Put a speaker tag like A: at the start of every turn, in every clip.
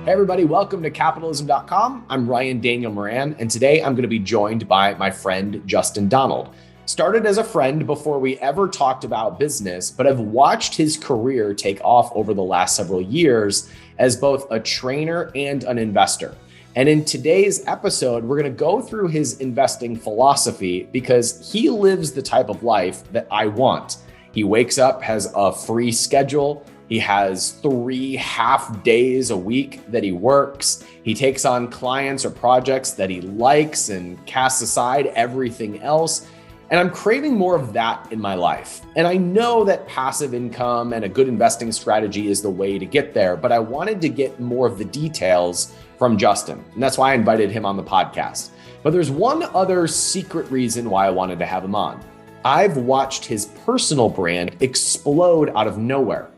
A: Hey everybody, welcome to capitalism.com. I'm Ryan Daniel Moran, and today I'm going to be joined by my friend Justin Donald. Started as a friend before we ever talked about business, but have watched his career take off over the last several years as both a trainer and an investor. And in today's episode, we're going to go through his investing philosophy because he lives the type of life that I want. He wakes up, has a free schedule. He has 3 half days a week that he works. He takes on clients or projects that he likes and casts aside everything else. And I'm craving more of that in my life. And I know that passive income and a good investing strategy is the way to get there, but I wanted to get more of the details from Justin. And that's why I invited him on the podcast. But there's one other secret reason why I wanted to have him on. I've watched his personal brand explode out of nowhere.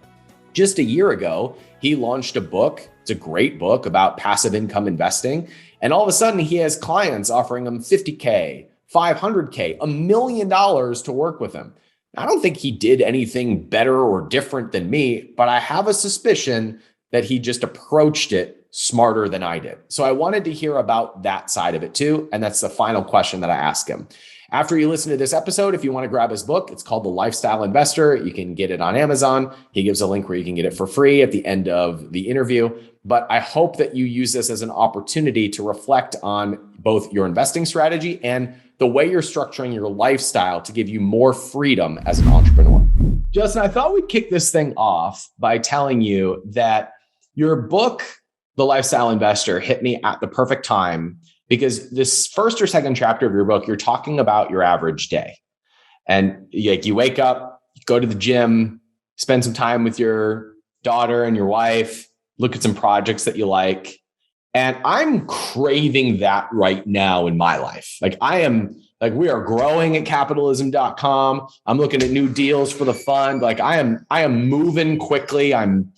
A: Just a year ago, he launched a book. It's a great book about passive income investing. And all of a sudden, he has clients offering him $50K, $500K, $1 million to work with him. I don't think he did anything better or different than me, but I have a suspicion that he just approached it smarter than I did. So I wanted to hear about that side of it too. And that's the final question that I ask him. After you listen to this episode, if you want to grab his book, it's called The Lifestyle Investor. You can get it on Amazon. He gives a link where you can get it for free at the end of the interview. But I hope that you use this as an opportunity to reflect on both your investing strategy and the way you're structuring your lifestyle to give you more freedom as an entrepreneur. Justin, I thought we'd kick this thing off by telling you that your book, The Lifestyle Investor, hit me at the perfect time. Because this first or second chapter of your book, you're talking about your average day. And you wake up, you go to the gym, spend some time with your daughter and your wife, look at some projects that you like. And I'm craving that right now in my life. We are growing at capitalism.com. I'm looking at new deals for the fund. I am moving quickly. I'm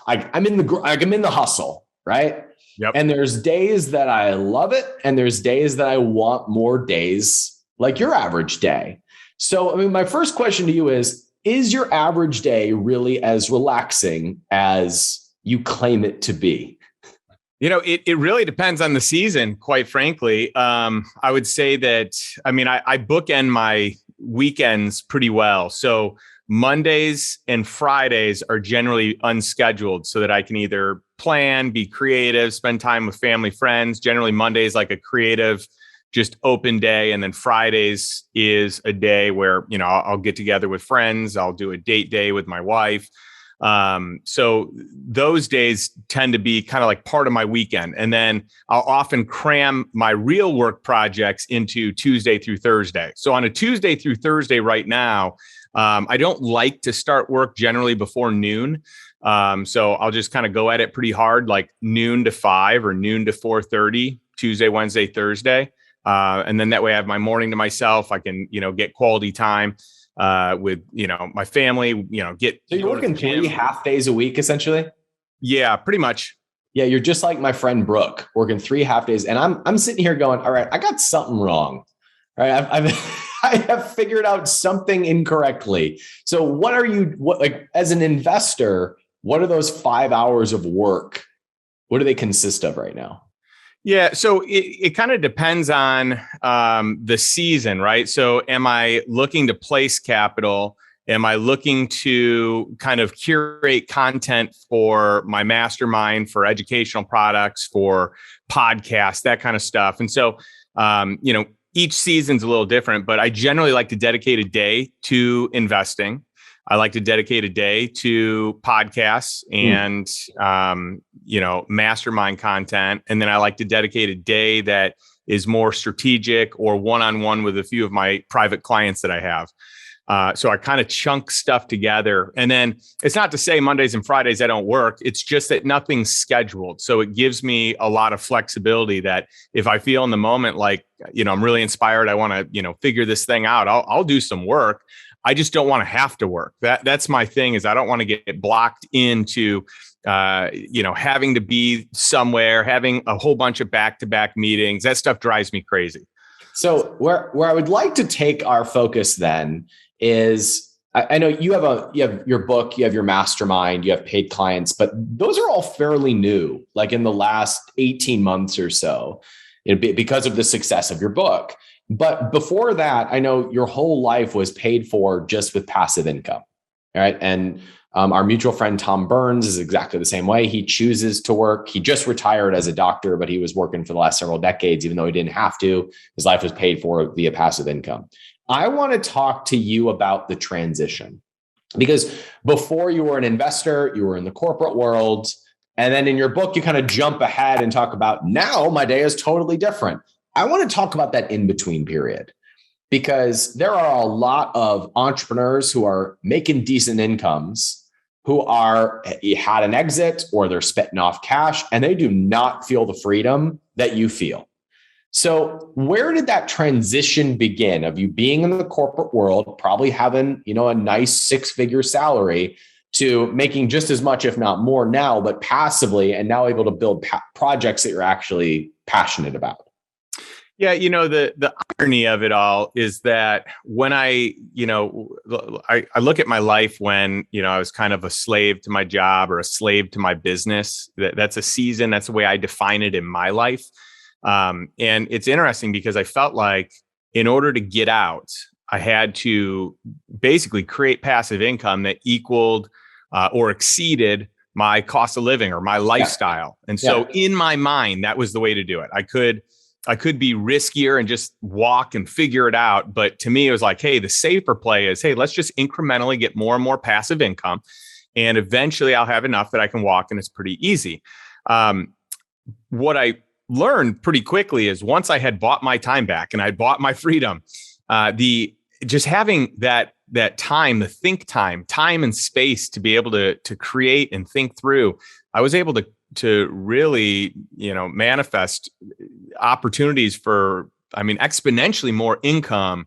A: in the hustle, right?
B: Yep.
A: And there's days that I love it. And there's days that I want more days like your average day. So, my first question to you is your average day really as relaxing as you claim it to be?
B: It really depends on the season, quite frankly. I would say that, I bookend my weekends pretty well. So Mondays and Fridays are generally unscheduled so that I can either plan, be creative, spend time with family, friends. Generally, Mondays like a creative, just open day. And then Fridays is a day where, I'll get together with friends. I'll do a date day with my wife. So those days tend to be kind of like part of my weekend. And then I'll often cram my real work projects into Tuesday through Thursday. So on a Tuesday through Thursday right now, I don't like to start work generally before noon. So I'll just kind of go at it pretty hard, like noon to 5 or noon to 4:30, Tuesday, Wednesday, Thursday. And then that way I have my morning to myself. I can, get quality time with, my family,
A: So you're working 3 half days a week, essentially?
B: Yeah, pretty much.
A: Yeah, you're just like my friend Brooke, working 3 half days. And I'm sitting here going, all right, I got something wrong. All right, I have figured out something incorrectly. So as an investor, what are those 5 hours of work? What do they consist of right now?
B: Yeah, so it kind of depends on the season, right? So am I looking to place capital? Am I looking to kind of curate content for my mastermind, for educational products, for podcasts, that kind of stuff? And so, each season's a little different, but I generally like to dedicate a day to investing. I like to dedicate a day to podcasts and, mastermind content. And then I like to dedicate a day that is more strategic or one-on-one with a few of my private clients that I have. So I kind of chunk stuff together. And then it's not to say Mondays and Fridays I don't work. It's just that nothing's scheduled. So it gives me a lot of flexibility that if I feel in the moment like, I'm really inspired, I want to, figure this thing out, I'll do some work. I just don't want to have to work. That's my thing, is I don't want to get blocked into having to be somewhere, having a whole bunch of back-to-back meetings. That stuff drives me crazy.
A: So where I would like to take our focus then is I know you have your book, you have your mastermind, you have paid clients, but those are all fairly new, like in the last 18 months or so, because of the success of your book. But before that, I know your whole life was paid for just with passive income, right? And our mutual friend Tom Burns is exactly the same way. He chooses to work. He just retired as a doctor, but he was working for the last several decades, even though he didn't have to. His life was paid for via passive income. I want to talk to you about the transition, because before you were an investor, you were in the corporate world. And then in your book, you kind of jump ahead and talk about now my day is totally different. I want to talk about that in-between period, because there are a lot of entrepreneurs who are making decent incomes, who had an exit or they're spitting off cash, and they do not feel the freedom that you feel. So where did that transition begin of you being in the corporate world, probably having, a nice 6-figure salary, to making just as much, if not more now, but passively, and now able to build projects that you're actually passionate about?
B: Yeah, the irony of it all is that when I look at my life when, I was kind of a slave to my job or a slave to my business. That's a season. That's the way I define it in my life. And it's interesting because I felt like in order to get out, I had to basically create passive income that equaled or exceeded my cost of living or my lifestyle. And so in my mind, that was the way to do it. I could be riskier and just walk and figure it out. But to me, it was like, hey, the safer play is, hey, let's just incrementally get more and more passive income. And eventually I'll have enough that I can walk, and it's pretty easy. What I learned pretty quickly is once I had bought my time back and I bought my freedom, just having that time, the think time and space to be able to create and think through, I was able to really, manifest opportunities for, exponentially more income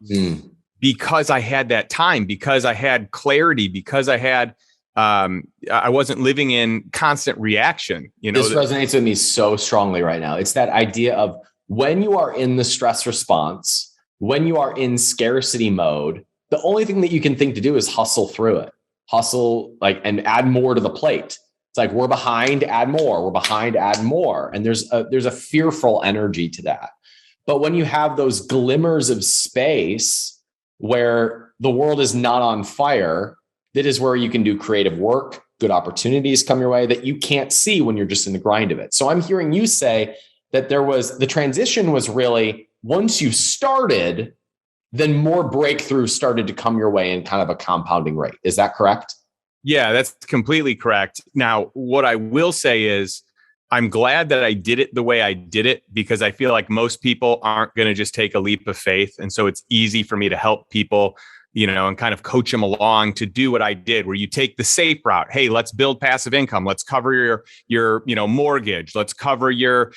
B: because I had that time, because I had clarity, because I wasn't living in constant reaction.
A: This resonates with me so strongly right now. It's that idea of when you are in the stress response, when you are in scarcity mode, the only thing that you can think to do is hustle through it, and add more to the plate. It's like, we're behind, add more. We're behind, add more. And there's a fearful energy to that. But when you have those glimmers of space where the world is not on fire, that is where you can do creative work, good opportunities come your way that you can't see when you're just in the grind of it. So I'm hearing you say that the transition was really once you started, then more breakthroughs started to come your way in kind of a compounding rate. Is that correct?
B: Yeah, that's completely correct. Now, what I will say is I'm glad that I did it the way I did it, because I feel like most people aren't going to just take a leap of faith. And so it's easy for me to help people, and kind of coach them along to do what I did, where you take the safe route. Hey, let's build passive income. Let's cover your mortgage. Let's cover your,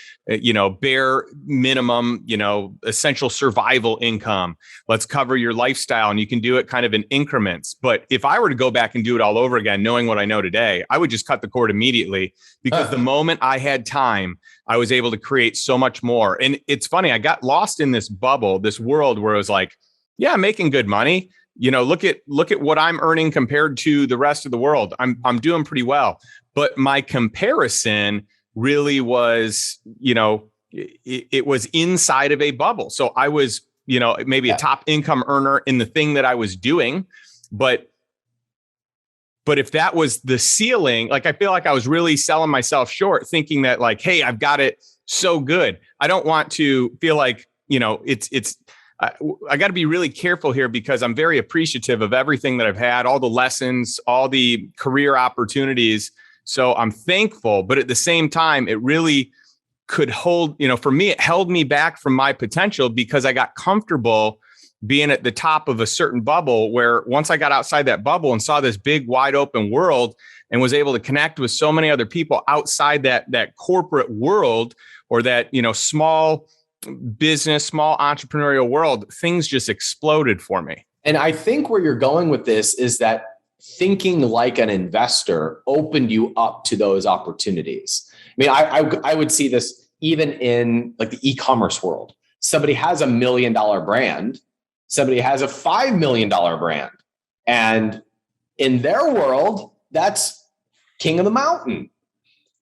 B: bare minimum, essential survival income. Let's cover your lifestyle. And you can do it kind of in increments. But if I were to go back and do it all over again, knowing what I know today, I would just cut the cord immediately, because the moment I had time, I was able to create so much more. And it's funny, I got lost in this bubble, this world where it was like, yeah, I'm making good money. Look at what I'm earning compared to the rest of the world. I'm doing pretty well. But my comparison really was, it was inside of a bubble. So I was, maybe a top income earner in the thing that I was doing. But if that was the ceiling, like, I feel like I was really selling myself short, thinking that like, hey, I've got it so good. I don't want to feel like, I got to be really careful here, because I'm very appreciative of everything that I've had, all the lessons, all the career opportunities. So I'm thankful, but at the same time, it really could hold, for me, it held me back from my potential, because I got comfortable being at the top of a certain bubble, where once I got outside that bubble and saw this big, wide open world and was able to connect with so many other people outside that corporate world, or that, small business, small entrepreneurial world, things just exploded for me.
A: And I think where you're going with this is that thinking like an investor opened you up to those opportunities. I would see this even in like the e-commerce world. Somebody has $1 million brand, somebody has a $5 million brand, and in their world, that's king of the mountain.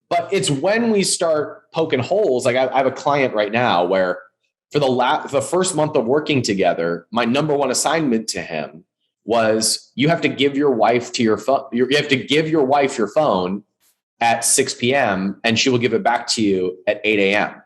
A: But it's when we start poking holes. Like I have a client right now where for the first month of working together, my number one assignment to him was you have to give your wife your phone at 6 p.m. and she will give it back to you at 8 a.m.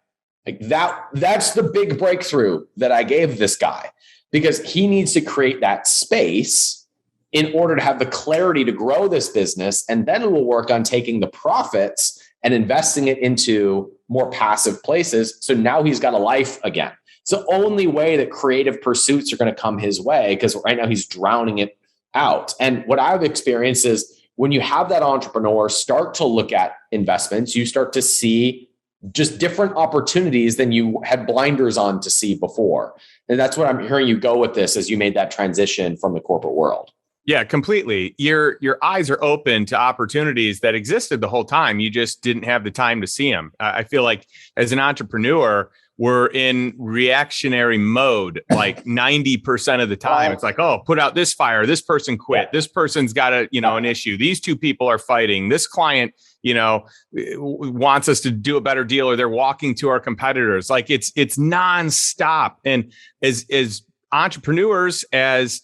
A: Like that's the big breakthrough that I gave this guy, because he needs to create that space in order to have the clarity to grow this business. And then we'll work on taking the profits and investing it into more passive places. So now he's got a life again. It's the only way that creative pursuits are going to come his way, because right now he's drowning it out. And what I've experienced is when you have that entrepreneur start to look at investments, you start to see just different opportunities than you had blinders on to see before. And that's what I'm hearing you go with this as you made that transition from the corporate world.
B: Yeah, completely. Your eyes are open to opportunities that existed the whole time. You just didn't have the time to see them. I feel like as an entrepreneur, we're in reactionary mode like 90% of the time. It's like, oh, put out this fire. This person quit. This person's got an issue. These two people are fighting. This client, wants us to do a better deal, or they're walking to our competitors. Like it's nonstop. And as entrepreneurs, as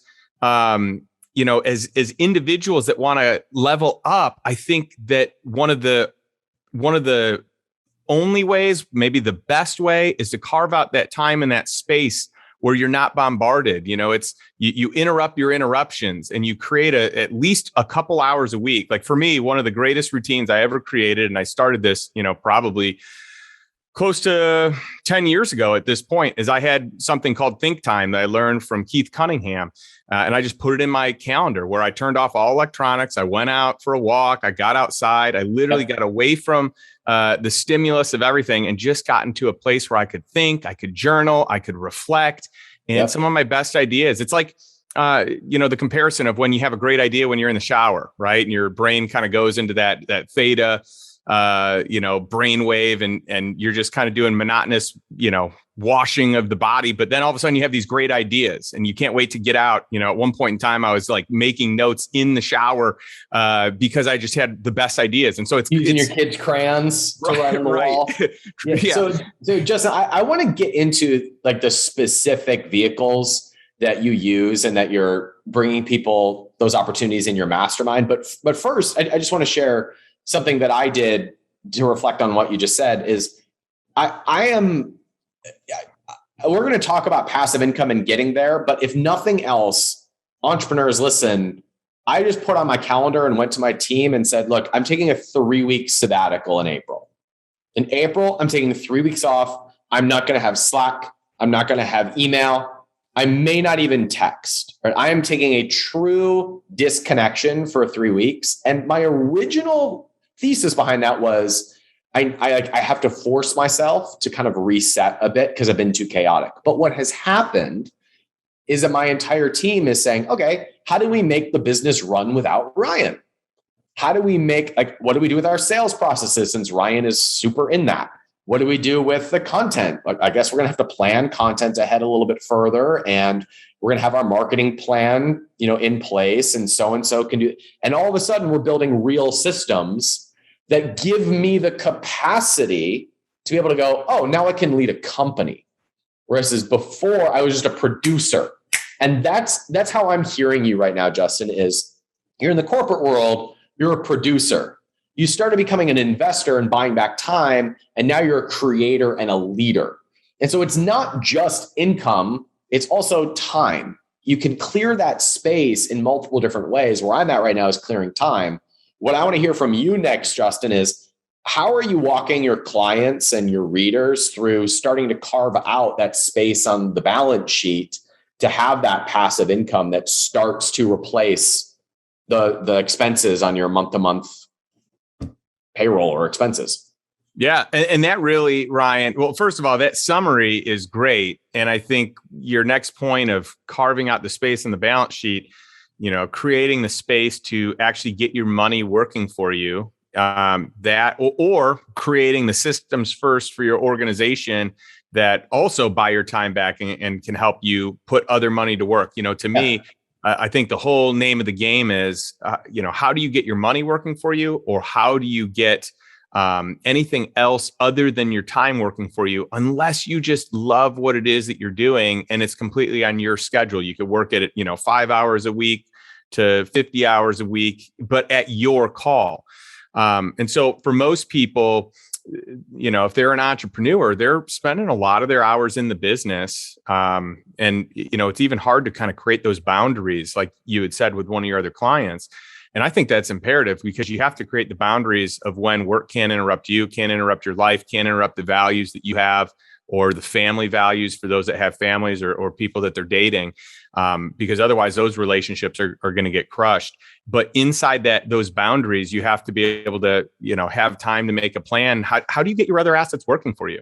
B: individuals that want to level up, I think that one of the only ways, maybe the best way, is to carve out that time and that space where you're not bombarded. You interrupt your interruptions and you create at least a couple hours a week. Like for me, one of the greatest routines I ever created, and I started this, probably close to 10 years ago at this point, is I had something called Think Time that I learned from Keith Cunningham. And I just put it in my calendar where I turned off all electronics. I went out for a walk. I got outside. I literally got away from the stimulus of everything and just got into a place where I could think, I could journal, I could reflect. And some of my best ideas, it's like, the comparison of when you have a great idea when you're in the shower, right? And your brain kind of goes into that theta, brainwave, and you're just kind of doing monotonous, washing of the body. But then all of a sudden you have these great ideas and you can't wait to get out. At one point in time, I was like making notes in the shower because I just had the best ideas. And so it's
A: using your kids' crayons to write on the wall. Yeah. So Justin, I want to get into like the specific vehicles that you use and that you're bringing people those opportunities in your mastermind. But first, I just want to share something that I did to reflect on what you just said. Is we're going to talk about passive income and getting there, but if nothing else, entrepreneurs, listen, I just put on my calendar and went to my team and said, look, I'm taking a 3-week sabbatical in April. In April, I'm taking 3 weeks off. I'm not going to have Slack. I'm not going to have email. I may not even text. Right? I am taking a true disconnection for 3 weeks. And my original thesis behind that was I have to force myself to kind of reset a bit because I've been too chaotic. But what has happened is that my entire team is saying, okay, how do we make the business run without Ryan? How do we what do we do with our sales processes since Ryan is super in that? What do we do with the content? I guess we're going to have to plan content ahead a little bit further, and we're going to have our marketing plan, in place, and so can do. And all of a sudden we're building real systems that give me the capacity to be able to go, oh, now I can lead a company. Whereas before I was just a producer. And that's how I'm hearing you right now, Justin, is you're in the corporate world, you're a producer. You started becoming an investor and buying back time, and now you're a creator and a leader. And so it's not just income, it's also time. You can clear that space in multiple different ways. Where I'm at right now is clearing time. What I want to hear from you next, Justin, is how are you walking your clients and your readers through starting to carve out that space on the balance sheet to have that passive income that starts to replace the expenses on your month-to-month payroll or expenses?
B: Yeah. And that really, Ryan, well, first of all, that summary is great. And I think your next point of carving out the space on the balance sheet, creating the space to actually get your money working for you, or creating the systems first for your organization that also buy your time back and can help you put other money to work. To me, I think the whole name of the game is, how do you get your money working for you, or how do you get anything else other than your time working for you, unless you just love what it is that you're doing and it's completely on your schedule. You could work at it, 5 hours a week to 50 hours a week, but at your call. And so for most people, if they're an entrepreneur, they're spending a lot of their hours in the business. And it's even hard to kind of create those boundaries, like you had said with one of your other clients. And I think that's imperative, because you have to create the boundaries of when work can't interrupt you, can't interrupt your life, can't interrupt the values that you have, or the family values for those that have families, or people that they're dating, because otherwise those relationships are going to get crushed. But inside those boundaries, you have to be able to, have time to make a plan. How do you get your other assets working for you?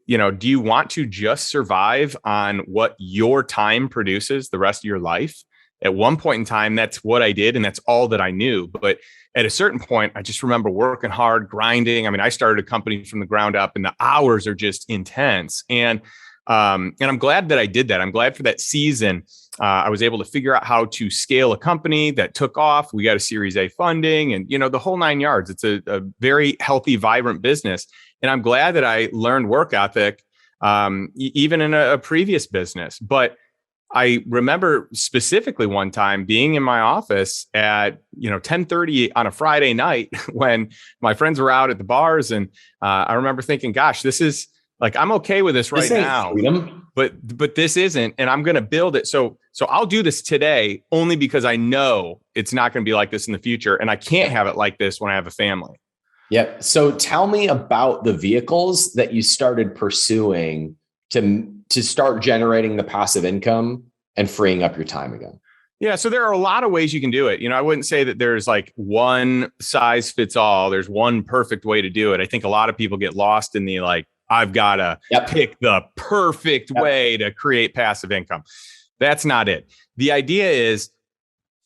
B: Do you want to just survive on what your time produces the rest of your life? At one point in time, that's what I did, and that's all that I knew. But at a certain point, I just remember working hard, grinding. I mean, I started a company from the ground up, and the hours are just intense. And I'm glad that I did that. I'm glad for that season. I was able to figure out how to scale a company that took off. We got a Series A funding, and the whole 9 yards. It's a very healthy, vibrant business. And I'm glad that I learned work ethic, even in a previous business. But I remember specifically one time being in my office at 10:30 on a Friday night when my friends were out at the bars, and I remember thinking, "Gosh, this is like, I'm okay with this right now, freedom. but this isn't, and I'm going to build it. So I'll do this today only because I know it's not going to be like this in the future, and I can't have it like this when I have a family."
A: Yep. So tell me about the vehicles that you started pursuing to start generating the passive income and freeing up your time again.
B: Yeah. So there are a lot of ways you can do it. I wouldn't say that there's like one size fits all. There's one perfect way to do it. I think a lot of people get lost in the I've got to pick the perfect way to create passive income. That's not it. The idea is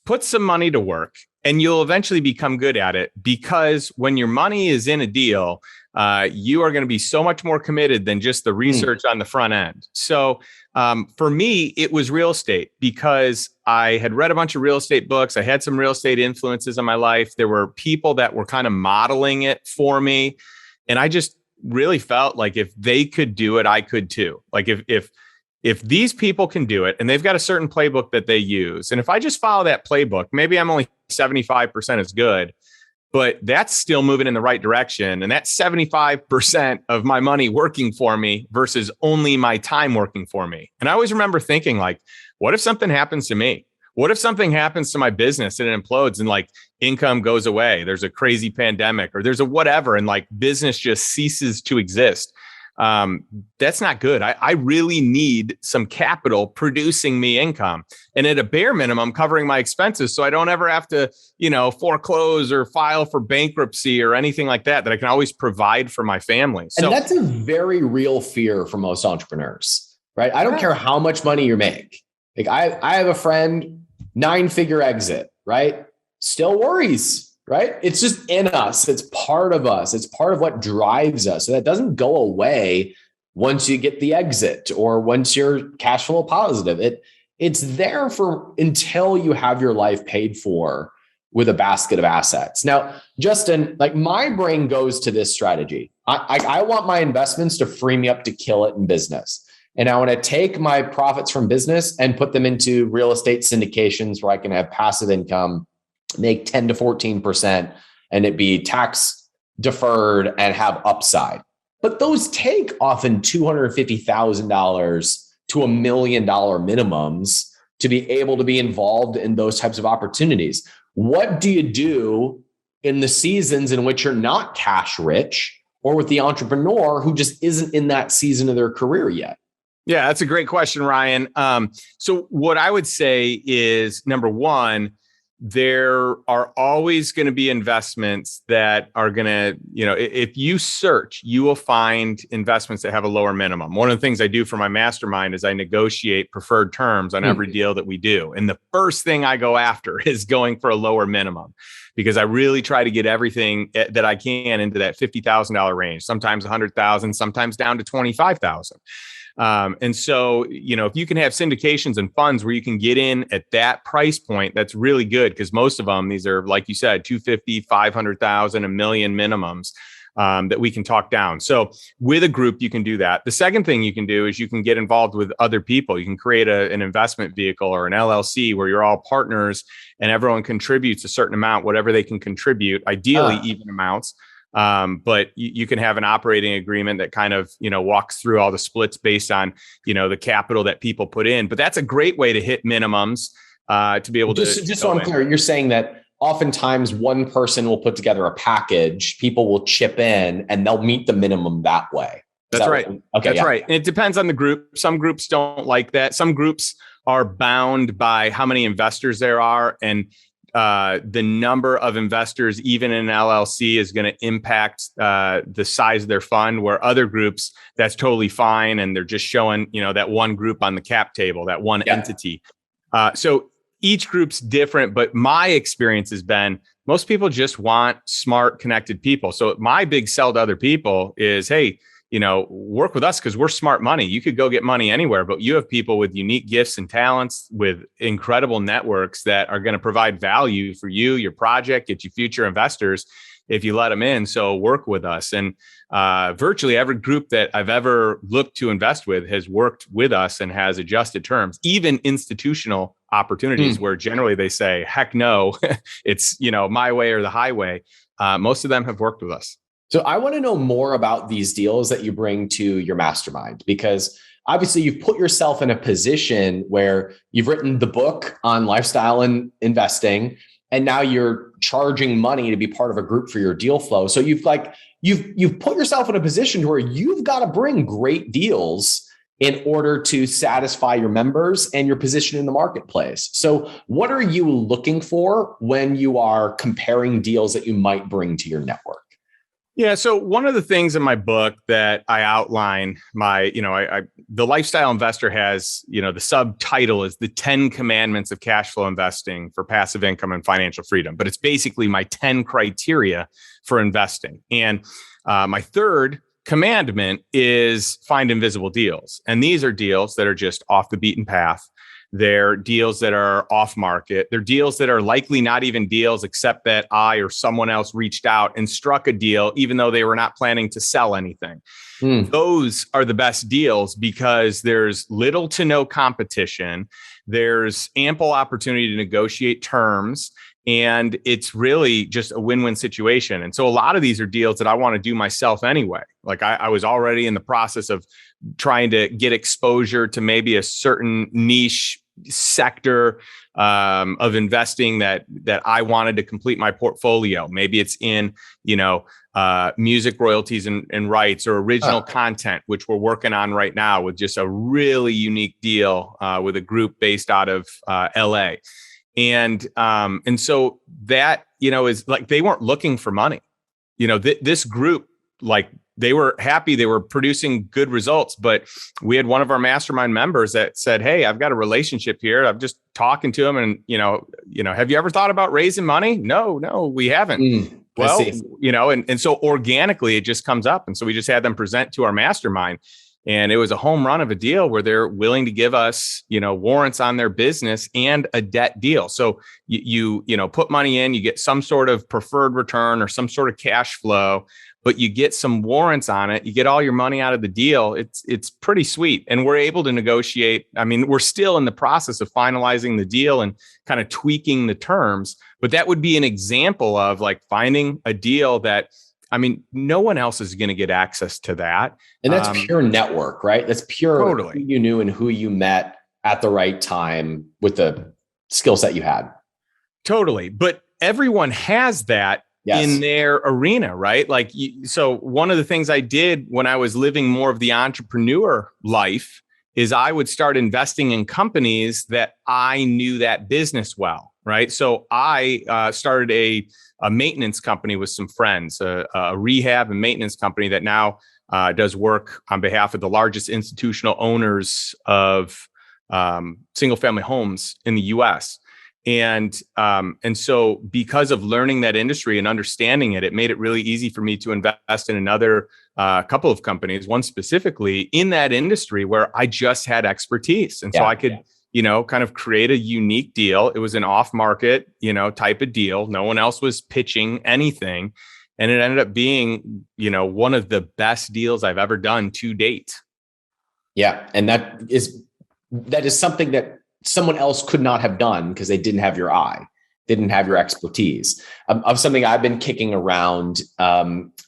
B: put some money to work, and you'll eventually become good at it, because when your money is in a deal, you are going to be so much more committed than just the research on the front end. So for me, it was real estate, because I had read a bunch of real estate books. I had some real estate influences on my life. There were people that were kind of modeling it for me. And I just really felt like if they could do it, I could too. Like if these people can do it, and they've got a certain playbook that they use, and if I just follow that playbook, maybe I'm only 75% as good, but that's still moving in the right direction. And that's 75% of my money working for me versus only my time working for me. And I always remember thinking, what if something happens to me? What if something happens to my business and it implodes, and income goes away? There's a crazy pandemic, or there's a whatever, and business just ceases to exist. That's not good. I really need some capital producing me income, and at a bare minimum covering my expenses, so I don't ever have to, foreclose or file for bankruptcy or anything like that I can always provide for my family. So,
A: and that's a very real fear for most entrepreneurs, right? I don't care how much money you make. I have a friend, 9-figure exit, right? Still worries. Right? It's just in us. It's part of us. It's part of what drives us. So that doesn't go away once you get the exit or once you're cash flow positive. It's there for until you have your life paid for with a basket of assets. Now, Justin, my brain goes to this strategy. I want my investments to free me up to kill it in business. And I want to take my profits from business and put them into real estate syndications where I can have passive income, make 10 to 14%, and it be tax deferred and have upside. But those take often $250,000 to $1 million minimums to be able to be involved in those types of opportunities. What do you do in the seasons in which you're not cash rich, or with the entrepreneur who just isn't in that season of their career yet?
B: Yeah, that's a great question, Ryan. So what I would say is, number one, there are always going to be investments that are going to, if you search, you will find investments that have a lower minimum. One of the things I do for my mastermind is I negotiate preferred terms on every deal that we do. And the first thing I go after is going for a lower minimum, because I really try to get everything that I can into that $50,000 range, sometimes $100,000, sometimes down to $25,000. And so, if you can have syndications and funds where you can get in at that price point, that's really good, because most of them, these are, like you said, 250, 500,000, a million minimums. That we can talk down. So with a group, you can do that. The second thing you can do is you can get involved with other people. You can create an investment vehicle or an LLC where you're all partners and everyone contributes a certain amount, whatever they can contribute, ideally even amounts. But you can have an operating agreement that kind of, walks through all the splits based on, the capital that people put in. But that's a great way to hit minimums to be able to.
A: Just so I'm clear, you're saying that oftentimes one person will put together a package, people will chip in, and they'll meet the minimum that way.
B: That's right. Okay. That's right. And it depends on the group. Some groups don't like that. Some groups are bound by how many investors there are, and the number of investors, even in an LLC, is going to impact the size of their fund, where other groups, that's totally fine. And they're just showing, that one group on the cap table, that one entity. So each group's different, but my experience has been most people just want smart, connected people. So my big sell to other people is, hey, work with us because we're smart money. You could go get money anywhere, but you have people with unique gifts and talents with incredible networks that are going to provide value for you, your project, get you future investors if you let them in. So work with us. And virtually every group that I've ever looked to invest with has worked with us and has adjusted terms, even institutional opportunities where generally they say, heck no, it's, my way or the highway. Most of them have worked with us.
A: So I want to know more about these deals that you bring to your mastermind, because obviously you've put yourself in a position where you've written the book on lifestyle and investing, and now you're charging money to be part of a group for your deal flow. So you've put yourself in a position where you've got to bring great deals in order to satisfy your members and your position in the marketplace. So what are you looking for when you are comparing deals that you might bring to your network?
B: Yeah. So one of the things in my book that I outline, the Lifestyle Investor has, the subtitle is the 10 Commandments of Cash Flow Investing for Passive Income and Financial Freedom. But it's basically my 10 criteria for investing. And my third commandment is find invisible deals. And these are deals that are just off the beaten path. They're deals that are off market. They're deals that are likely not even deals, except that I or someone else reached out and struck a deal, even though they were not planning to sell anything. Those are the best deals because there's little to no competition. There's ample opportunity to negotiate terms. And it's really just a win-win situation. And so a lot of these are deals that I want to do myself anyway. Like I was already in the process of trying to get exposure to maybe a certain niche sector of investing that I wanted to complete my portfolio. Maybe it's in, music royalties and rights or original content, which we're working on right now with just a really unique deal with a group based out of LA. And so that, is like, they weren't looking for money. This group, like, they were happy, they were producing good results, but we had one of our mastermind members that said, hey, I've got a relationship here. I'm just talking to him and, have you ever thought about raising money? No, we haven't. Well, and so organically it just comes up. And so we just had them present to our mastermind. And it was a home run of a deal where they're willing to give us, warrants on their business and a debt deal. So you put money in, you get some sort of preferred return or some sort of cash flow, but you get some warrants on it. You get all your money out of the deal. It's pretty sweet. And we're able to negotiate. I mean, we're still in the process of finalizing the deal and kind of tweaking the terms, but that would be an example of like finding a deal that, no one else is going to get access to that.
A: And that's pure network, right? That's pure
B: totally.
A: Who you knew and who you met at the right time with the skill set you had.
B: Totally. But everyone has that in their arena, right? Like, so one of the things I did when I was living more of the entrepreneur life is I would start investing in companies that I knew that business well, right? So I started a maintenance company with some friends, a rehab and maintenance company that now does work on behalf of the largest institutional owners of single family homes in the US. And so because of learning that industry and understanding it, it made it really easy for me to invest in another couple of companies, one specifically in that industry where I just had expertise. And so I could, kind of create a unique deal. It was an off market, type of deal. No one else was pitching anything. And it ended up being, one of the best deals I've ever done to date.
A: Yeah. And that is something that someone else could not have done because they didn't have your eye, didn't have your expertise. Of something I've been kicking around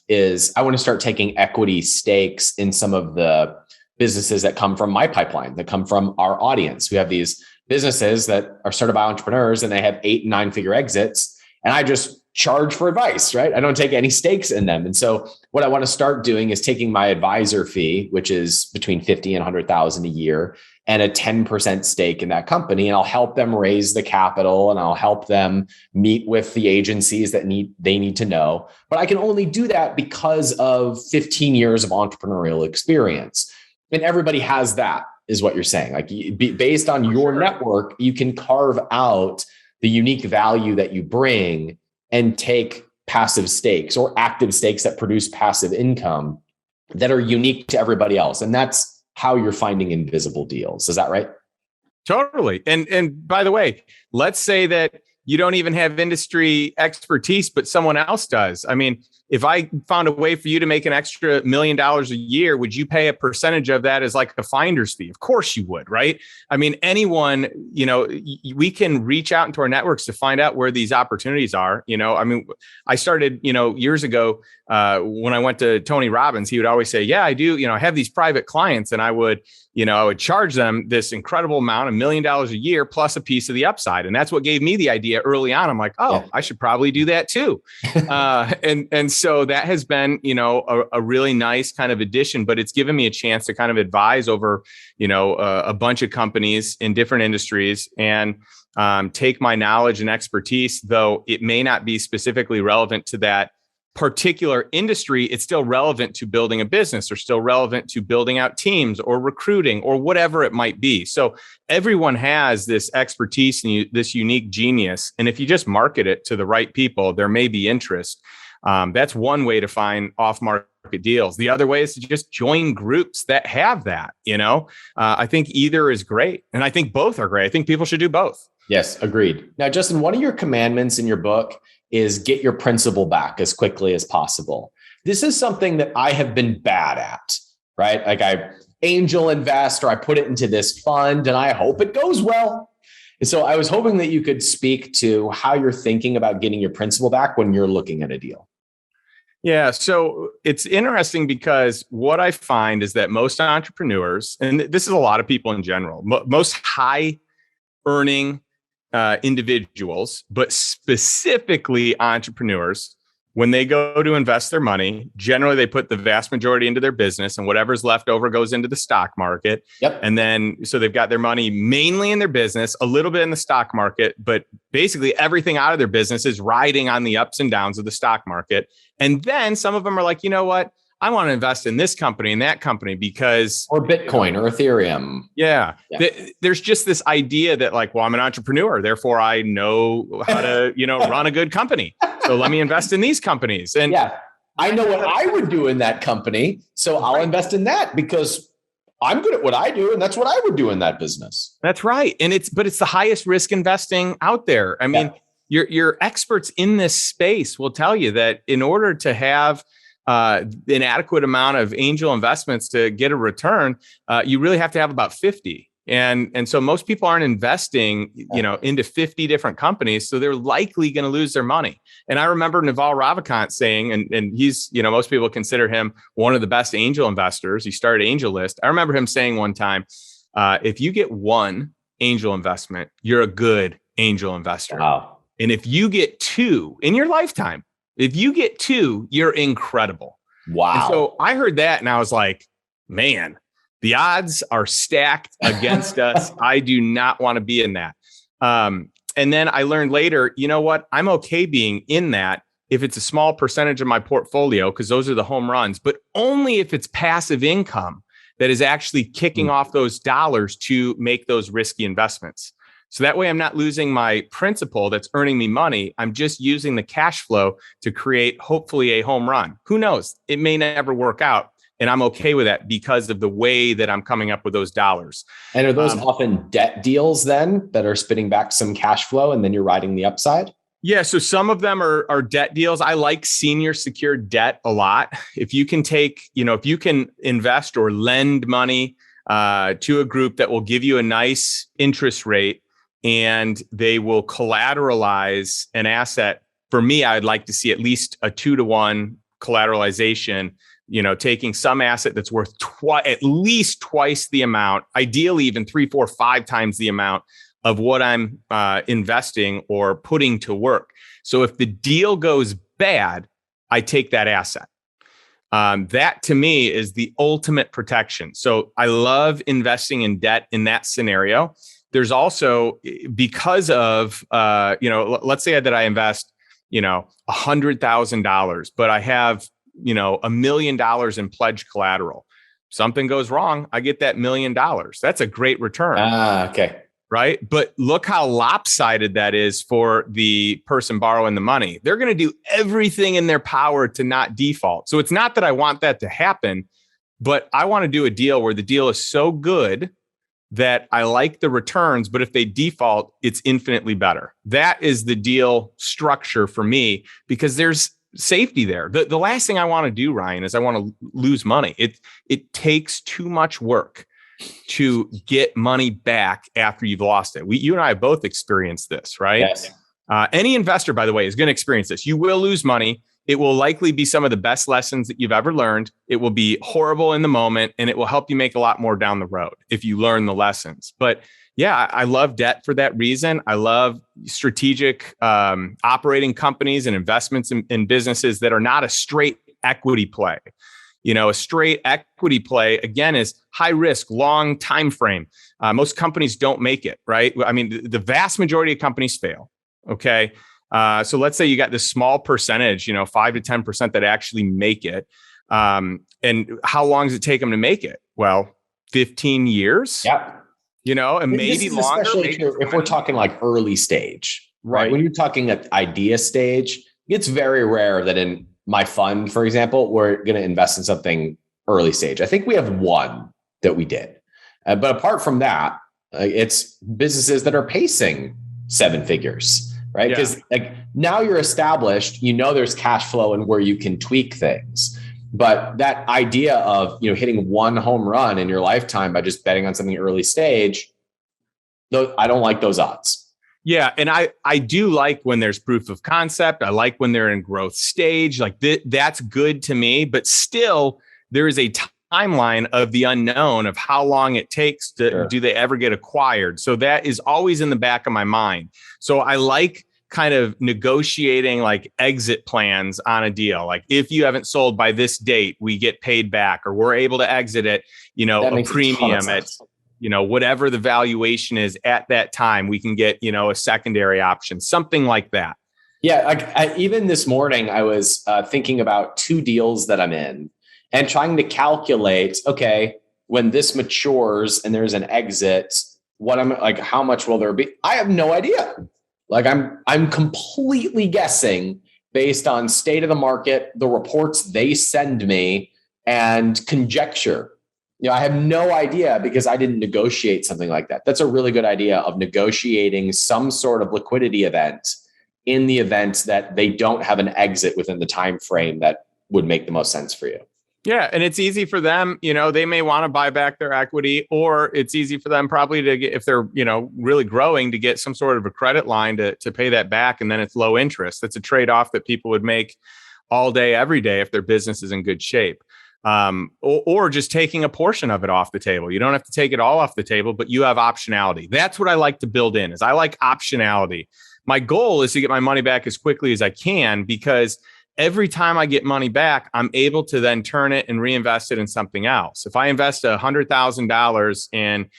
A: is I want to start taking equity stakes in some of the businesses that come from my pipeline, that come from our audience. We have these businesses that are started by entrepreneurs and they have 8 and 9 figure exits. And I just charge for advice, right? I don't take any stakes in them. And so what I want to start doing is taking my advisor fee, which is between 50 and 100,000 a year, and a 10% stake in that company. And I'll help them raise the capital and I'll help them meet with the agencies that they need to know. But I can only do that because of 15 years of entrepreneurial experience. And everybody has that, is what you're saying. Like based on your network, you can carve out the unique value that you bring and take passive stakes or active stakes that produce passive income that are unique to everybody else. And that's how you're finding invisible deals. Is that right?
B: Totally. And by the way, let's say that you don't even have industry expertise, but someone else does. I mean, if I found a way for you to make an extra $1 million a year, would you pay a percentage of that as like a finder's fee? Of course you would, right? I mean, anyone, we can reach out into our networks to find out where these opportunities are. I mean, I started, years ago when I went to Tony Robbins, he would always say, yeah, I do, I have these private clients and I would charge them this incredible amount, $1 million a year plus a piece of the upside. And that's what gave me the idea early on. I'm like, I should probably do that too. And so that has been, a really nice kind of addition, but it's given me a chance to kind of advise over, a bunch of companies in different industries and take my knowledge and expertise, though it may not be specifically relevant to that particular industry, it's still relevant to building a business or still relevant to building out teams or recruiting or whatever it might be. So everyone has this expertise and this unique genius. And if you just market it to the right people, there may be interest. That's one way to find off-market deals. The other way is to just join groups that have that, I think either is great. And I think both are great. I think people should do both.
A: Yes, agreed. Now, Justin, one of your commandments in your book is get your principal back as quickly as possible. This is something that I have been bad at, right? Like I angel invest or I put it into this fund and I hope it goes well. And so I was hoping that you could speak to how you're thinking about getting your principal back when you're looking at a deal.
B: Yeah. So it's interesting because what I find is that most entrepreneurs, and this is a lot of people in general, most high earning individuals, but specifically entrepreneurs, when they go to invest their money, generally they put the vast majority into their business and whatever's left over goes into the stock market.
A: Yep.
B: And then, so they've got their money mainly in their business, a little bit in the stock market, but basically everything out of their business is riding on the ups and downs of the stock market. And then some of them are like, you know what? I want to invest in this company and that company because... Or
A: Bitcoin or Ethereum.
B: Yeah. There's just this idea that like, well, I'm an entrepreneur, therefore I know how to, run a good company. So let me invest in these companies. And
A: I know what I would do in that company. So I'll invest in that because I'm good at what I do. And that's what I would do in that business.
B: That's right. And it's the highest risk investing out there. I mean, your experts in this space will tell you that in order to have an adequate amount of angel investments to get a return, you really have to have about 50. And so most people aren't investing, into 50 different companies. So they're likely going to lose their money. And I remember Naval Ravikant saying, and he's, most people consider him one of the best angel investors. He started Angel List. I remember him saying one time, if you get one angel investment, you're a good angel investor.
A: Wow.
B: And if you get 2 in your lifetime, if you get 2, you're incredible.
A: Wow.
B: And so I heard that and I was like, man, the odds are stacked against us. I do not want to be in that. And then I learned later, you know what? I'm okay being in that if it's a small percentage of my portfolio, because those are the home runs, but only if it's passive income that is actually kicking off those dollars to make those risky investments. So that way I'm not losing my principal that's earning me money. I'm just using the cash flow to create hopefully a home run. Who knows? It may never work out. And I'm okay with that because of the way that I'm coming up with those dollars.
A: And are those often debt deals then that are spitting back some cash flow and then you're riding the upside?
B: Yeah. So some of them are debt deals. I like senior secured debt a lot. If you can if you can invest or lend money to a group that will give you a nice interest rate and they will collateralize an asset. For me, I'd like to see at least a 2-to-1 collateralization, taking some asset that's worth at least twice the amount, ideally even 3, 4, 5 times the amount of what I'm investing or putting to work. So if the deal goes bad, I take that asset. That to me is the ultimate protection. So I love investing in debt in that scenario. There's also, because of, let's say that I invest, $100,000, but I have, $1 million in pledged collateral. Something goes wrong, I get that $1 million. That's a great return.
A: Okay.
B: Right. But look how lopsided that is for the person borrowing the money. They're going to do everything in their power to not default. So it's not that I want that to happen, but I want to do a deal where the deal is so good that I like the returns, but if they default, it's infinitely better. That is the deal structure for me because there's safety there. The last thing I want to do, Ryan, is I want to lose money. It takes too much work to get money back after you've lost it. You and I have both experienced this, right?
A: Yes.
B: Any investor, by the way, is going to experience this. You will lose money. It will likely be some of the best lessons that you've ever learned. It will be horrible in the moment, and it will help you make a lot more down the road if you learn the lessons. But yeah, I love debt for that reason. I love strategic operating companies and investments in businesses that are not a straight equity play. A straight equity play, again, is high risk, long time frame. Most companies don't make it, right? I mean, the vast majority of companies fail. Okay. So let's say you got this small percentage, 5 to 10% that actually make it. And how long does it take them to make it? Well, 15 years.
A: Yep.
B: And maybe longer.
A: Especially if we're talking like early stage, right? When you're talking at idea stage, it's very rare that in my fund, for example, we're going to invest in something early stage. I think we have one that we did. But apart from that, it's businesses that are pacing 7 figures, right? Because now you're established, there's cash flow and where you can tweak things. But that idea of, hitting one home run in your lifetime by just betting on something early stage, I don't like those odds.
B: Yeah. And I do like when there's proof of concept. I like when they're in growth stage. Like that's good to me. But still, there is a timeline of the unknown of how long it takes to do they ever get acquired. So that is always in the back of my mind. So I like kind of negotiating like exit plans on a deal. Like if you haven't sold by this date, we get paid back, or we're able to exit at, a premium at, whatever the valuation is at that time, we can get, a secondary option, something like that.
A: Yeah. Even this morning, I was thinking about 2 deals that I'm in and trying to calculate, okay, when this matures and there's an exit, how much will there be? I have no idea. Like I'm completely guessing based on state of the market, the reports they send me, and conjecture. I have no idea because I didn't negotiate something like that. That's a really good idea of negotiating some sort of liquidity event in the event that they don't have an exit within the time frame that would make the most sense for you.
B: Yeah. And it's easy for them, they may want to buy back their equity, or it's easy for them probably to get, if they're, really growing, to get some sort of a credit line to pay that back. And then it's low interest. That's a trade-off that people would make all day, every day if their business is in good shape. Or just taking a portion of it off the table. You don't have to take it all off the table, but you have optionality. That's what I like to build in, is I like optionality. My goal is to get my money back as quickly as I can, because every time I get money back, I'm able to then turn it and reinvest it in something else. If I invest $100,000 in,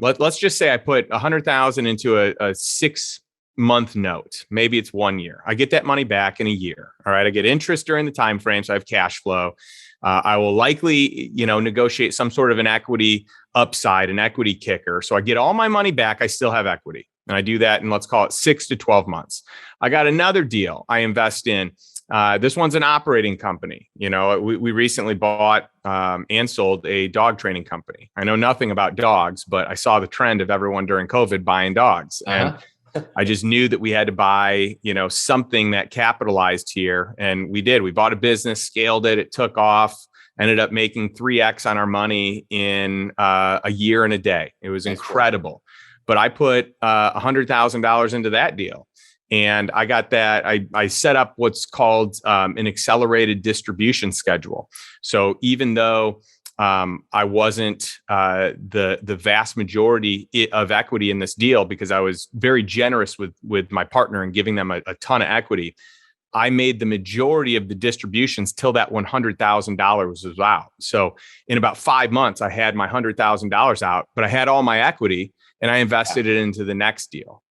B: let's just say I put $100,000 into a 6-month note, maybe it's 1 year. I get that money back in a year. All right. I get interest during the time frame, so I have cash flow. I will likely, negotiate some sort of an equity upside, an equity kicker. So I get all my money back. I still have equity. And I do that in, let's call it 6 to 12 months. I got another deal I invest in. This one's an operating company. We recently bought and sold a dog training company. I know nothing about dogs, but I saw the trend of everyone during COVID buying dogs. And I just knew that we had to buy, something that capitalized here. And we did. We bought a business, scaled it. It took off, ended up making 3x on our money in a year and a day. It was incredible. But I put $100,000 into that deal. And I got that. I set up what's called an accelerated distribution schedule. So even though I wasn't the vast majority of equity in this deal, because I was very generous with my partner and giving them a ton of equity, I made the majority of the distributions till that $100,000 was out. So in about 5 months, I had my $100,000 out, but I had all my equity and I invested it into the next deal.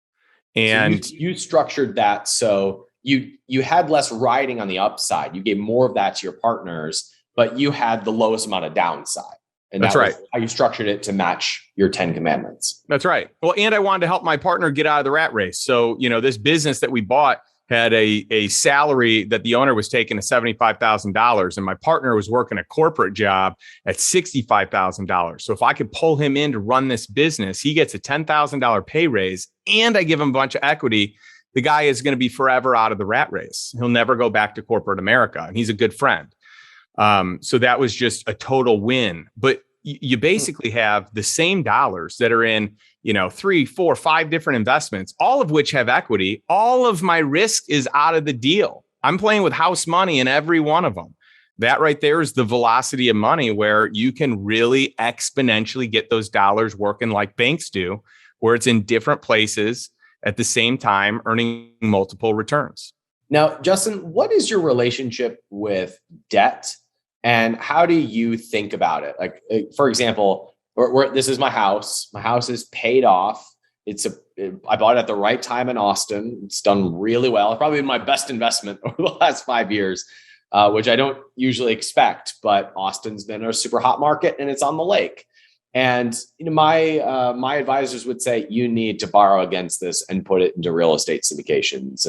B: And
A: so you structured that so you had less riding on the upside. You gave more of that to your partners, but you had the lowest amount of downside. And
B: that's right.
A: How you structured it to match your 10 commandments.
B: That's right. Well, and I wanted to help my partner get out of the rat race. So, this business that we bought had a salary that the owner was taking at $75,000, and my partner was working a corporate job at $65,000. So if I could pull him in to run this business, he gets a $10,000 pay raise, and I give him a bunch of equity. The guy is going to be forever out of the rat race. He'll never go back to corporate America, and he's a good friend. So that was just a total win. But you basically have the same dollars that are in 3, 4, 5 different investments, all of which have equity. All of my risk is out of the deal. I'm playing with house money in every one of them. That right there is the velocity of money, where you can really exponentially get those dollars working like banks do, where it's in different places at the same time, earning multiple returns.
A: Now, Justin, what is your relationship with debt, and how do you think about it? Like, for example, this is my house. My house is paid off. I bought it at the right time in Austin. It's done really well. It's probably been my best investment over the last 5 years, which I don't usually expect. But Austin's been a super hot market, and it's on the lake. And my advisors would say, you need to borrow against this and put it into real estate syndications.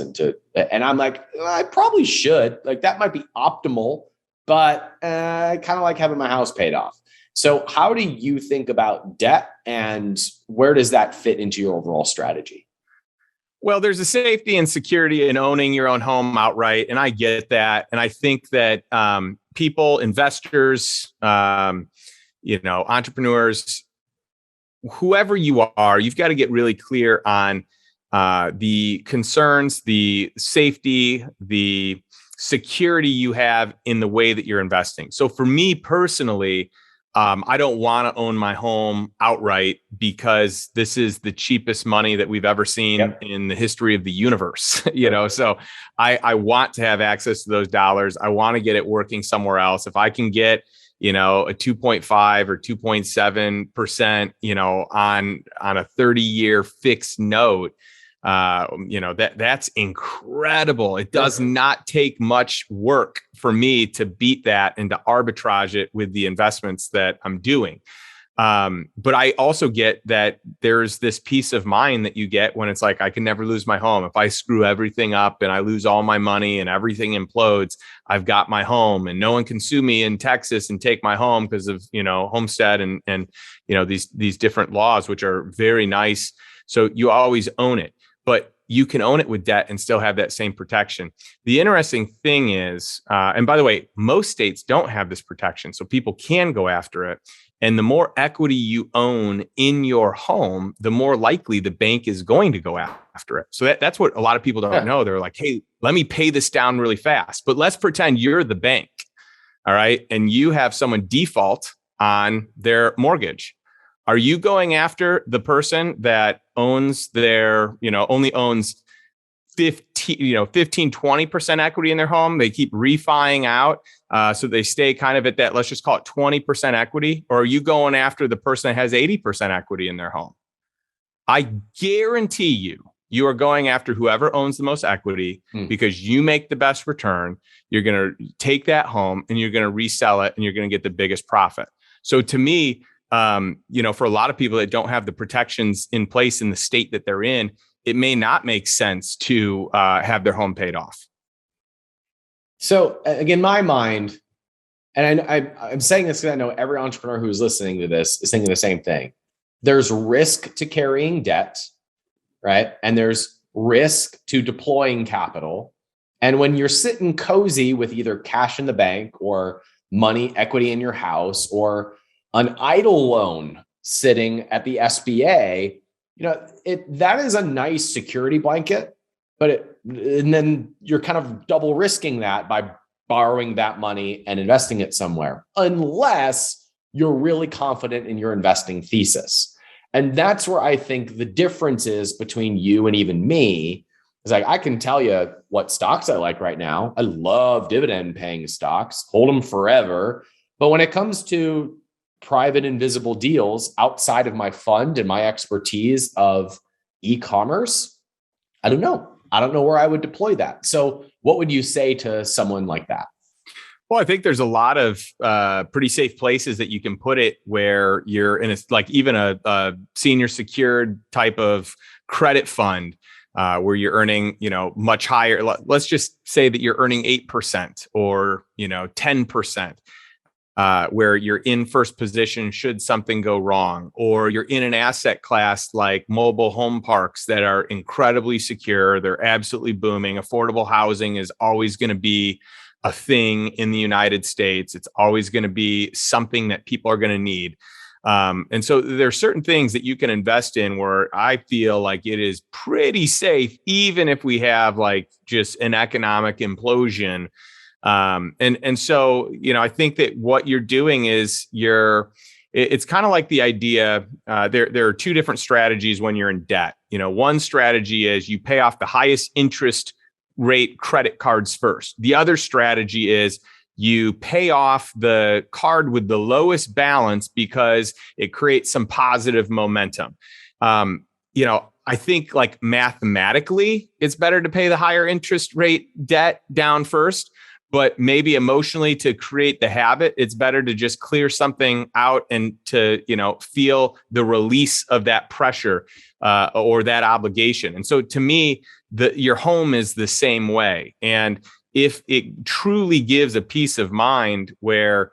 A: And I'm like, I probably should. Like, that might be optimal, but I kind of like having my house paid off. So how do you think about debt, and where does that fit into your overall strategy?
B: Well, there's a safety and security in owning your own home outright. And I get that. And I think that people, investors, entrepreneurs, whoever you are, you've got to get really clear on the concerns, the safety, the security you have in the way that you're investing. So for me personally, I don't want to own my home outright because this is the cheapest money that we've ever seen in the history of the universe. So I want to have access to those dollars. I want to get it working somewhere else. If I can get a 2.5 or 2.7%, on a 30-year fixed note, that's incredible. It does not take much work for me to beat that and to arbitrage it with the investments that I'm doing. But I also get that there's this peace of mind that you get when it's like, I can never lose my home. If I screw everything up and I lose all my money and everything implodes, I've got my home, and no one can sue me in Texas and take my home because of, homestead and these different laws, which are very nice. So you always own it, but you can own it with debt and still have that same protection. The interesting thing is, and by the way, most states don't have this protection, so people can go after it. And the more equity you own in your home, the more likely the bank is going to go after it. So that's what a lot of people don't know. They're like, hey, let me pay this down really fast. But let's pretend you're the bank, all right? And you have someone default on their mortgage. Are you going after the person that owns only owns 15-20% equity in their home? They keep refining out. So they stay kind of at that, let's just call it 20% equity. Or are you going after the person that has 80% equity in their home? I guarantee you are going after whoever owns the most equity because you make the best return. You're going to take that home and you're going to resell it and you're going to get the biggest profit. So to me, For a lot of people that don't have the protections in place in the state that they're in, it may not make sense to have their home paid off.
A: So again, my mind, and I'm saying this because I know every entrepreneur who's listening to this is thinking the same thing. There's risk to carrying debt, right? And there's risk to deploying capital. And when you're sitting cozy with either cash in the bank or money, equity in your house, or an idle loan sitting at the SBA, that is a nice security blanket, and then you're kind of double risking that by borrowing that money and investing it somewhere, unless you're really confident in your investing thesis. And that's where I think the difference is between you and even me. Is like, I can tell you what stocks I like right now. I love dividend paying stocks, hold them forever. But when it comes to private invisible deals outside of my fund and my expertise of e-commerce, I don't know. I don't know where I would deploy that. So what would you say to someone like that?
B: Well, I think there's a lot of pretty safe places that you can put it where you're in even a senior secured type of credit fund where you're earning, much higher. Let's just say that you're earning 8% or, 10%. Where you're in first position should something go wrong, or you're in an asset class like mobile home parks that are incredibly secure. They're absolutely booming. Affordable housing is always going to be a thing in the United States. It's always going to be something that people are going to need. And so there are certain things that you can invest in where I feel like it is pretty safe, even if we have like just an economic implosion. And so, I think that what you're doing is it's kind of like the idea, there are two different strategies when you're in debt. One strategy is you pay off the highest interest rate credit cards first. The other strategy is you pay off the card with the lowest balance because it creates some positive momentum. I think like mathematically, it's better to pay the higher interest rate debt down first. But maybe emotionally, to create the habit, it's better to just clear something out and to, feel the release of that pressure or that obligation. And so to me, your home is the same way. And if it truly gives a peace of mind where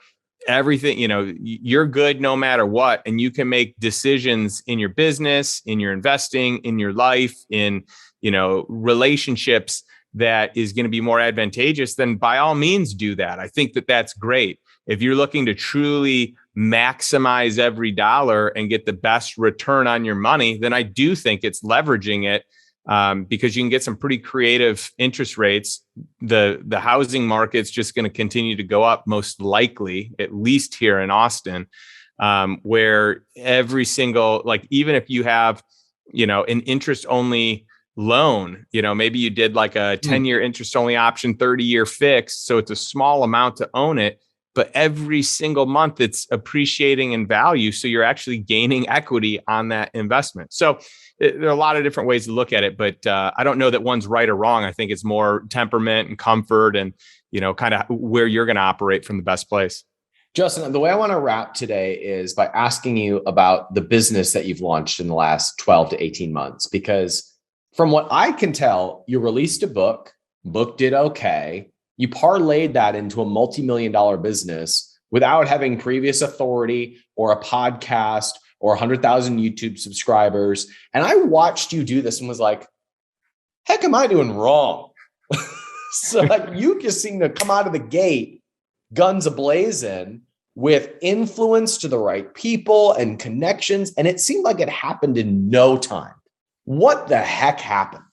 B: everything, you're good no matter what, and you can make decisions in your business, in your investing, in your life, in, relationships that is going to be more advantageous, then by all means do that. I think that that's great. If you're looking to truly maximize every dollar and get the best return on your money, then I do think it's leveraging it because you can get some pretty creative interest rates. The housing market's just going to continue to go up, most likely, at least here in Austin, where every single, even if you have, an interest only loan, maybe you did like a 10-year interest only option, 30-year fixed. So it's a small amount to own it, but every single month it's appreciating in value. So you're actually gaining equity on that investment. So there are a lot of different ways to look at it, but I don't know that one's right or wrong. I think it's more temperament and comfort and, kind of where you're going to operate from the best place.
A: Justin, the way I want to wrap today is by asking you about the business that you've launched in the last 12 to 18 months, because from what I can tell, you released a book did okay. You parlayed that into a multi-million-dollar business without having previous authority or a podcast or 100,000 YouTube subscribers. And I watched you do this and was like, heck am I doing wrong? So you just seem to come out of the gate, guns a-blazing, with influence to the right people and connections. And it seemed like it happened in no time. What the heck happened?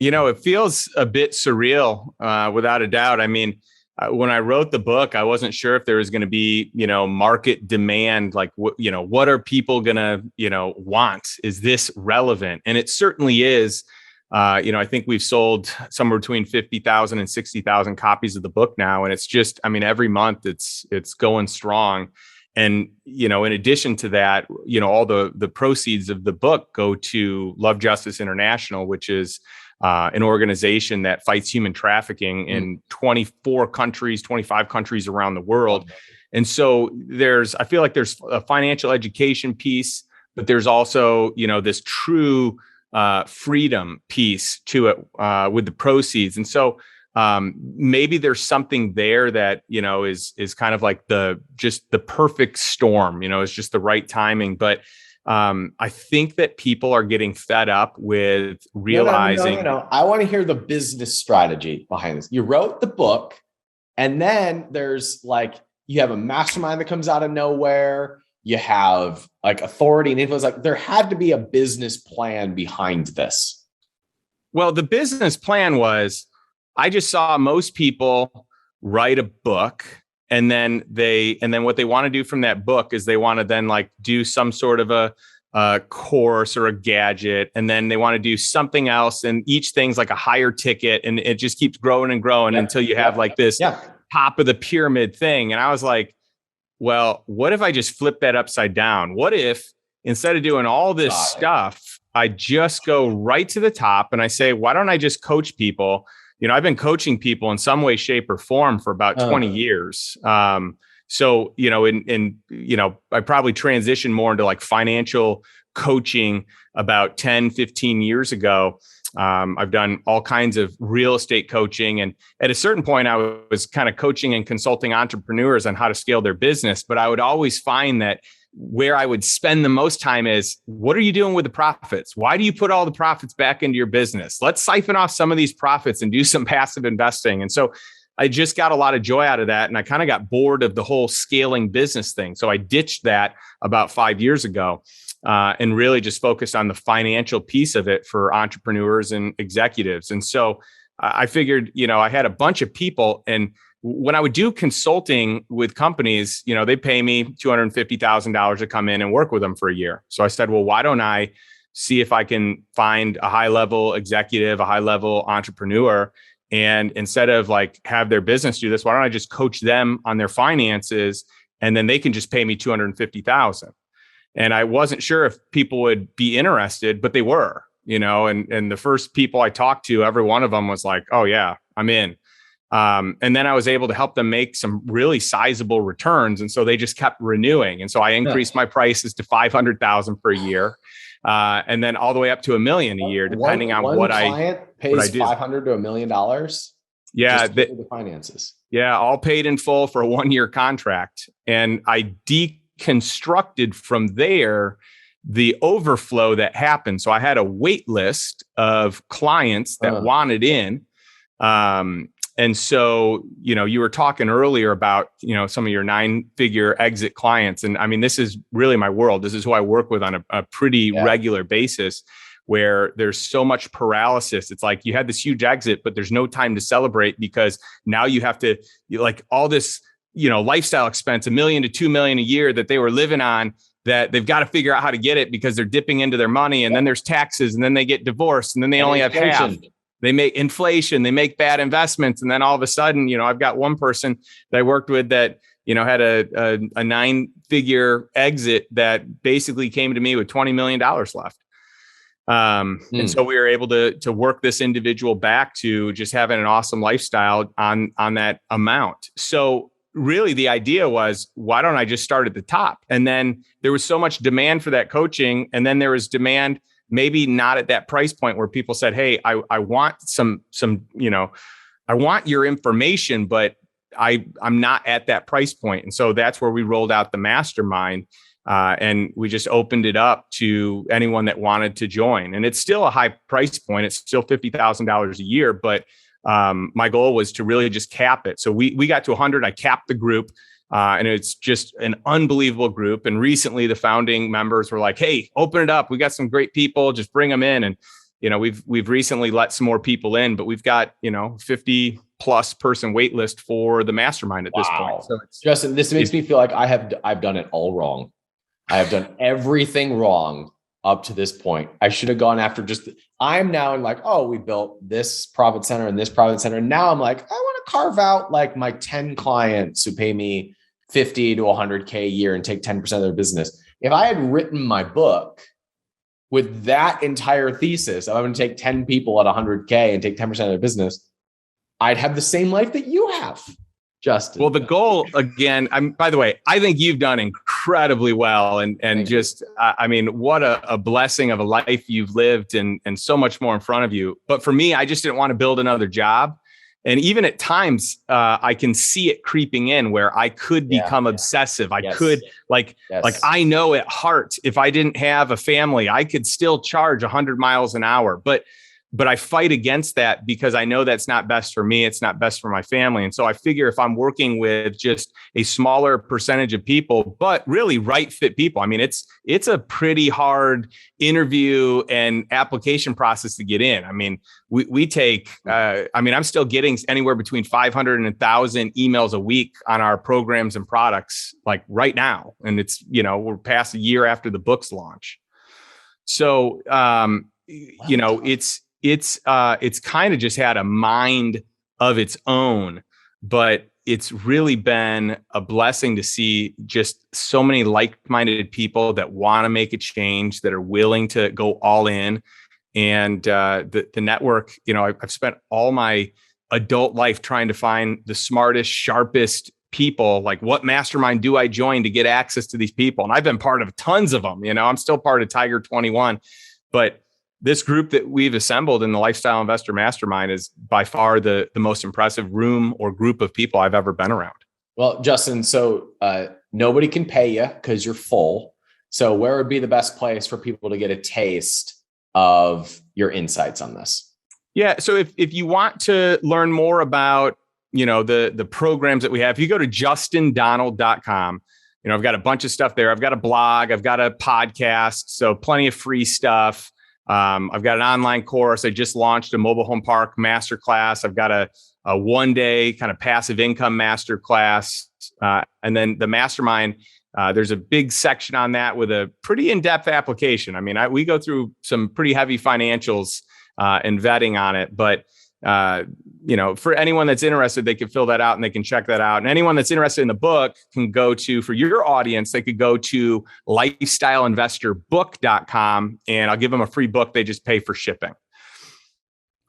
B: It feels a bit surreal, without a doubt. I mean, when I wrote the book, I wasn't sure if there was going to be, market demand. Like, what are people going to, want? Is this relevant? And it certainly is. I think we've sold somewhere between 50,000 and 60,000 copies of the book now. And it's just, every month it's going strong. And, in addition to that, all the proceeds of the book go to Love Justice International, which is an organization that fights human trafficking in 24 countries, 25 countries around the world. And so I feel like there's a financial education piece, but there's also, this true freedom piece to it with the proceeds. And so maybe there's something there that, is kind of like just the perfect storm, is just the right timing. But I think that people are getting fed up with realizing.
A: No. I want to hear the business strategy behind this. You wrote the book, and then there's you have a mastermind that comes out of nowhere. You have authority and influence. There had to be a business plan behind this.
B: Well, the business plan was, I just saw most people write a book, and then what they want to do from that book is they want to then do some sort of a course or a gadget, and then they want to do something else, and each thing's like a higher ticket, and it just keeps growing and growing until you have this top of the pyramid thing. And I was like, well, what if I just flip that upside down? What if instead of doing all this stuff, I just go right to the top and I say, why don't I just coach people? I've been coaching people in some way, shape, or form for about 20 years. So, I probably transitioned more into financial coaching about 10, 15 years ago. I've done all kinds of real estate coaching. And at a certain point, I was kind of coaching and consulting entrepreneurs on how to scale their business. But I would always find that where I would spend the most time is, what are you doing with the profits? Why do you put all the profits back into your business? Let's siphon off some of these profits and do some passive investing. And so I just got a lot of joy out of that. And I kind of got bored of the whole scaling business thing. So I ditched that about 5 years ago and really just focused on the financial piece of it for entrepreneurs and executives. And so I figured, I had a bunch of people, and when I would do consulting with companies, they pay me $250,000 to come in and work with them for a year. So I said, well, why don't I see if I can find a high level executive, a high level entrepreneur, and instead of have their business do this, why don't I just coach them on their finances, and then they can just pay me $250,000. And I wasn't sure if people would be interested, but they were, and the first people I talked to, every one of them was like, oh yeah, I'm in. And then I was able to help them make some really sizable returns. And so they just kept renewing. And so I increased my prices to $500,000 per year. And then all the way up to $1 million a year, depending on what I
A: pays
B: what I do.
A: $500 to $1 million.
B: Yeah.
A: The finances.
B: Yeah. All paid in full for a 1-year contract. And I deconstructed from there the overflow that happened. So I had a wait list of clients that wanted in. And so, you were talking earlier about, some of your 9-figure exit clients. And I mean, this is really my world. This is who I work with on a pretty regular basis, where there's so much paralysis. It's like you had this huge exit, but there's no time to celebrate because now you have to all this, lifestyle expense, $1 million to $2 million a year that they were living on, that they've got to figure out how to get it because they're dipping into their money, and then there's taxes, and then they get divorced, and then they only have half. They make inflation, they make bad investments. And then all of a sudden, I've got one person that I worked with that, had a 9-figure exit that basically came to me with $20 million left. And so we were able to work this individual back to just having an awesome lifestyle on that amount. So really the idea was, why don't I just start at the top? And then there was so much demand for that coaching. And then there was demand, maybe not at that price point, where people said, hey, I want some, I want your information, but I'm not at that price point. And so that's where we rolled out the mastermind. And we just opened it up to anyone that wanted to join. And it's still a high price point. It's still $50,000 a year. But my goal was to really just cap it. So we got to 100. I capped the group. And it's just an unbelievable group. And recently the founding members were like, hey, open it up. We got some great people. Just bring them in. And, we've recently let some more people in, but we've got, 50 plus person wait list for the mastermind at this point. So
A: Justin, this makes me feel like I've done it all wrong. I have done everything wrong up to this point. I should have gone after I'm now in we built this profit center and this profit center. And now I'm like, I want to carve out my 10 clients who pay me 50 to 100K a year and take 10% of their business. If I had written my book with that entire thesis, I'm going to take 10 people at 100K and take 10% of their business, I'd have the same life that you have. Justin.
B: Well, the goal again, by the way, I think you've done incredibly well, and just, I mean, what a blessing of a life you've lived, and so much more in front of you. But for me, I just didn't want to build another job. And even at times, I can see it creeping in where I could become obsessive. I could like I know at heart, if I didn't have a family, I could still charge 100 miles an hour. But I fight against that because I know that's not best for me. It's not best for my family. And so I figure if I'm working with just a smaller percentage of people, but really right fit people, I mean, it's a pretty hard interview and application process to get in. I mean, we take, I'm still getting anywhere between 500 and 1,000 emails a week on our programs and products, like right now. And it's, we're past a year after the book's launch. So, it's kind of just had a mind of its own, but it's really been a blessing to see just so many like-minded people that want to make a change, that are willing to go all in. And the network, I've spent all my adult life trying to find the smartest, sharpest people. Like, what mastermind do I join to get access to these people? And I've been part of tons of them. I'm still part of Tiger 21, but this group that we've assembled in the Lifestyle Investor Mastermind is by far the most impressive room or group of people I've ever been around.
A: Well, Justin, so nobody can pay you because you're full. So where would be the best place for people to get a taste of your insights on this?
B: Yeah. So if you want to learn more about, the programs that we have, if you go to justindonald.com, I've got a bunch of stuff there. I've got a blog, I've got a podcast, so plenty of free stuff. I've got an online course. I just launched a mobile home park masterclass. I've got a 1-day kind of passive income masterclass. And then the mastermind, there's a big section on that with a pretty in-depth application. I mean, we go through some pretty heavy financials and vetting on it, but for anyone that's interested, they can fill that out and they can check that out. And anyone that's interested in the book can go to, for your audience, they could go to lifestyleinvestorbook.com, and I'll give them a free book. They just pay for shipping.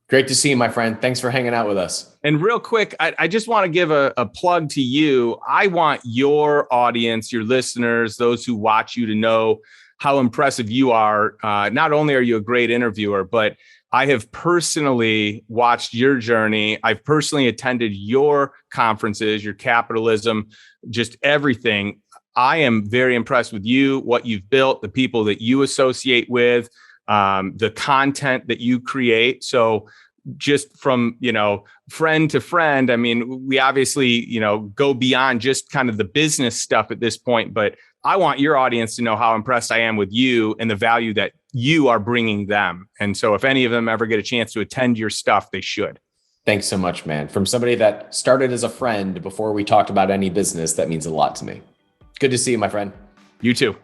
A: Great to see you, my friend. Thanks for hanging out with us.
B: And real quick, I just want to give a plug to you. I want your audience, your listeners, those who watch you, to know how impressive you are. Not only are you a great interviewer, but I have personally watched your journey. I've personally attended your conferences, your capitalism, just everything. I am very impressed with you, what you've built, the people that you associate with, the content that you create. So just from, friend to friend, I mean, we obviously, go beyond just kind of the business stuff at this point, but I want your audience to know how impressed I am with you and the value that you are bringing them. And so if any of them ever get a chance to attend your stuff, they should.
A: Thanks so much, man. From somebody that started as a friend before we talked about any business, that means a lot to me. Good to see you, my friend.
B: You too.